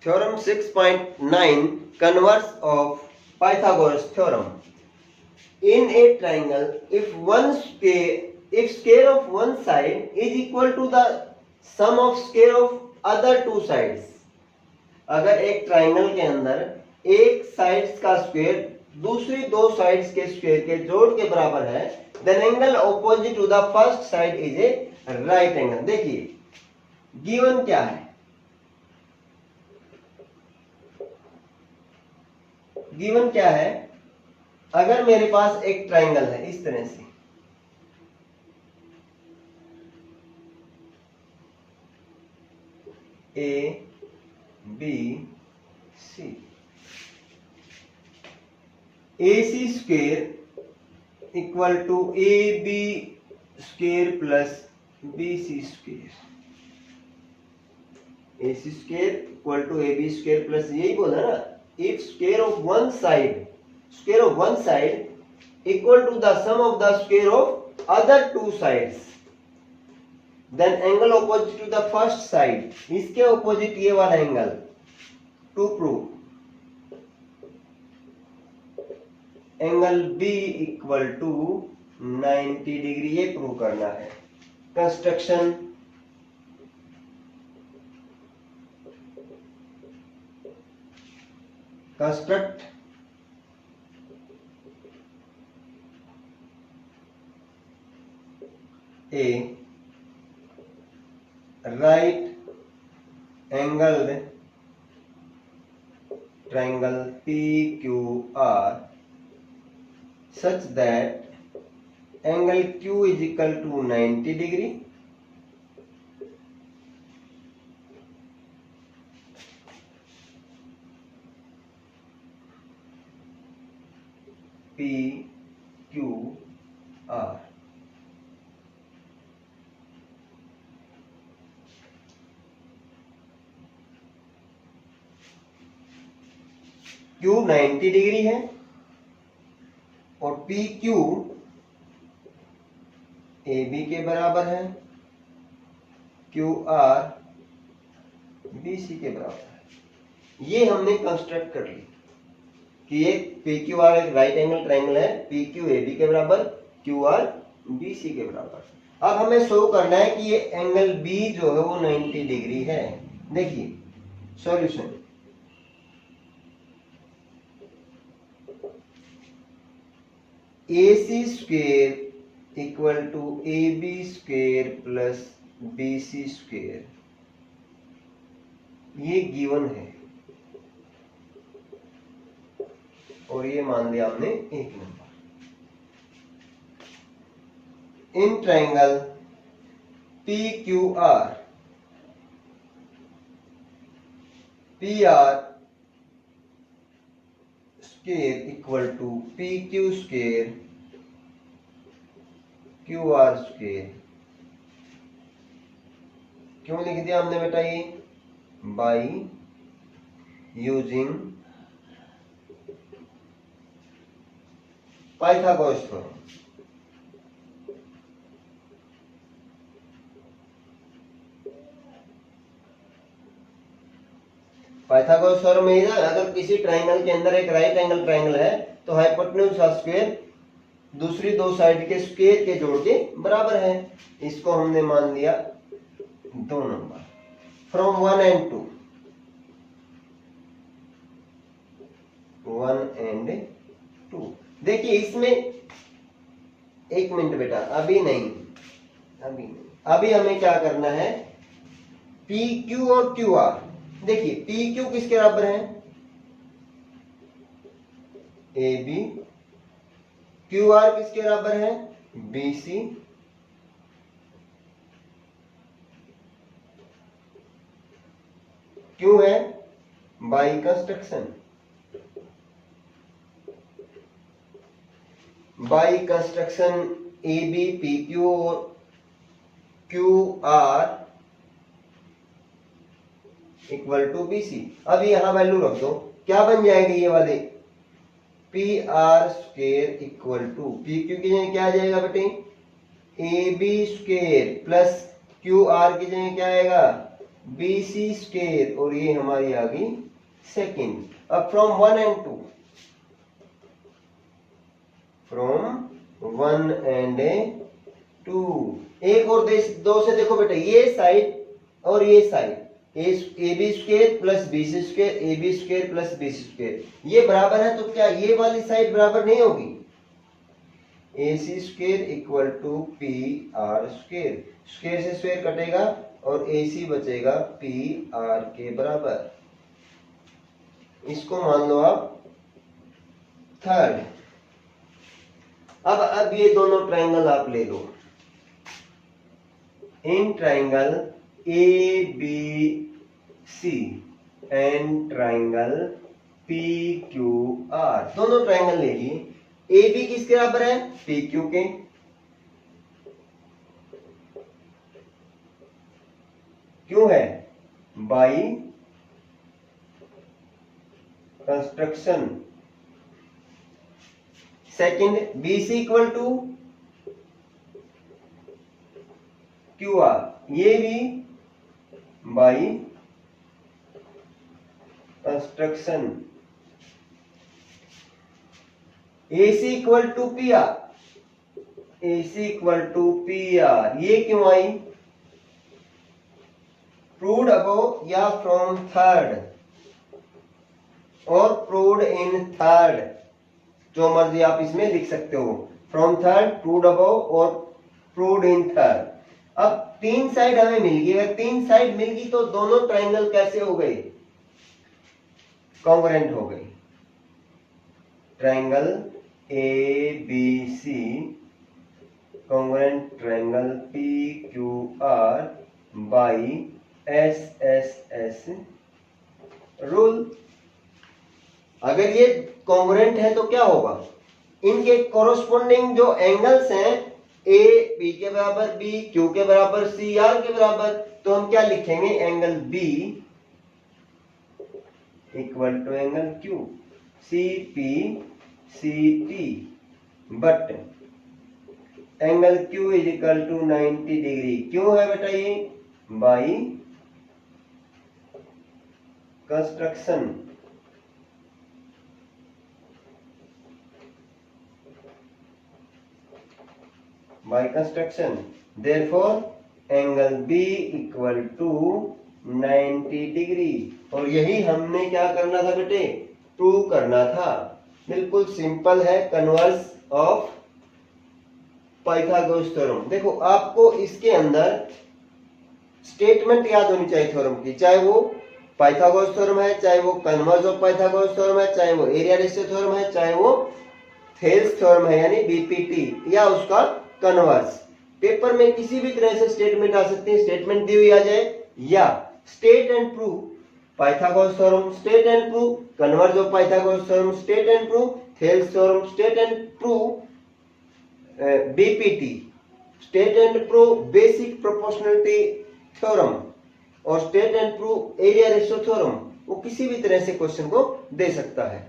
Theorem 6.9 Converse of Pythagoras theorem. In a triangle, if scale of one side is equal to the sum of scale of other two sides. अगर एक triangle के अंदर एक sides का square दूसरी दो sides के square के जोड़ के बराबर है, then angle opposite to the first side is a right angle. देखिए गिवन क्या है, गिवन क्या है, अगर मेरे पास एक ट्राइंगल है इस तरह से, A B C, A C square equal to A B square plus B C square, A C square equal to A B square plus, यही बोला ना, if square of one side equal to the sum of the square of other two sides, then angle opposite to the first side, इसके opposite ये वाला angle, to prove angle B equal to 90 degree, ये prove करना है. Construction construct a right angled triangle PQR such that angle Q is equal to 90 degree PQR. Q 90 degree है और PQ AB के बराबर है, QR BC के बराबर है. ये हमने कंस्ट्रक्ट कर ली कि एक PQR एक राइट एंगल ट्राइंगल है, PQ AB के बराबर, QR BC के बराबर. अब हमें शो करना है कि ये एंगल B जो है वो 90 डिग्री है. देखिए solution, AC square equal to AB square plus BC square, ये गिवन है और ये मान लिया हमने एक नंबर. In triangle PQR, PR square equal to PQ square QR square. क्यों लिख दिया हमने बेटा ये? By using Pythagoras theorem. Pythagoras theorem में अगर किसी ट्राइंगल के अंदर एक राइट एंगल ट्राइंगल है तो हाइपोटेन्यूज का स्क्वायर दूसरी दो साइड के स्क्वायर के जोड़ के बराबर है. इसको हमने मान लिया 2 नंबर फ्रॉम 1 and 2. 1 and 2. देखिए इसमें एक मिनट बेटा, अभी नहीं, अभी हमें क्या करना है, PQ और QR. देखिए PQ किसके बराबर है? AB. QR किसके बराबर है? BC. क्यों है? By construction, by construction AB PQ और QR इक्वल टू BC. अब यहां वैल्यू रख दो, क्या बन जाएगी ये वाले? PR square equal to PQ की जगह क्या आ जाएगा बेटे? AB स्क्वायर प्लस QR की जगह क्या आएगा? BC स्क्वायर और ये हमारी आ गई सेकेंड। अब फ्रॉम 1 and 2, फ्रॉम 1 and 2, एक और दो से देखो बेटा, ये साइड और ये side, A B square plus B C square, A B square plus B C square, ये बराबर है, तो क्या ये वाली साइड बराबर नहीं होगी? A C square equal to P R square, square से स्क्वायर कटेगा और ए सी बचेगा पी आर के बराबर। इसको मान लो आप थर्ड। अब ये दोनों ट्रायंगल आप ले लो। In triangle A B C and triangle P Q R, दोनों ट्रायंगल ले लिए। ए बी किसके बराबर है? पी क्यू के। क्यों है? By construction. Second, B C equal to Q R, ये भी by construction. A C equal to P R, A C equal to P R, ये क्यों आई? प्रूव्ड अबव या फ्रॉम थर्ड और प्रूव्ड इन थर्ड, जो मर्जी आप इसमें लिख सकते हो। फ्रॉम थर्ड, प्रूव्ड अबव और प्रूव्ड इन थर्ड। अब तीन साइड हमें मिल गई। अगर तीन साइड मिल गई तो दोनों ट्रायंगल कैसे हो गए? कॉन्ग्रुएंट हो गए। Triangle A B C congruent triangle P Q R by S S S rule. अगर ये कॉन्ग्रुएंट है तो क्या होगा? इनके कोरोस्पोंडिंग जो एंगल्स हैं, ए बी के बराबर, बी क्यू के बराबर, सी आर के बराबर, तो हम क्या लिखेंगे? Angle B equal to angle Q, C P C T, but angle Q is equal to 90 degree. क्यों है बेटा ये? By construction. By construction, therefore angle B equal to 90 degree. और यही हमने क्या करना था बेटे? प्रूव करना था। बिल्कुल सिंपल है, कन्वर्स ऑफ पाइथागोरस थ्योरम। देखो आपको इसके अंदर स्टेटमेंट याद होनी चाहिए थ्योरम की, चाहे वो पाइथागोरस थ्योरम है, चाहे वो कन्वर्स ऑफ पाइथागोरस थ्योरम है, चाहे वो एरिया रेशियो थ्योरम है, चाहे वो थेल्स थ्योरम है यानी बीपीटी, या उसका कन्वर्स। पेपर में किसी भी तरह से स्टेटमेंट आ सकती है, स्टेटमेंट दी हुई आ जाए, या state and prove Pythagoras theorem, state and prove converse of Pythagoras theorem, state and prove Thales theorem, state and prove BPT, state and prove basic proportionality theorem, और state and prove area ratio theorem. वो किसी भी तरह से question को दे सकता है।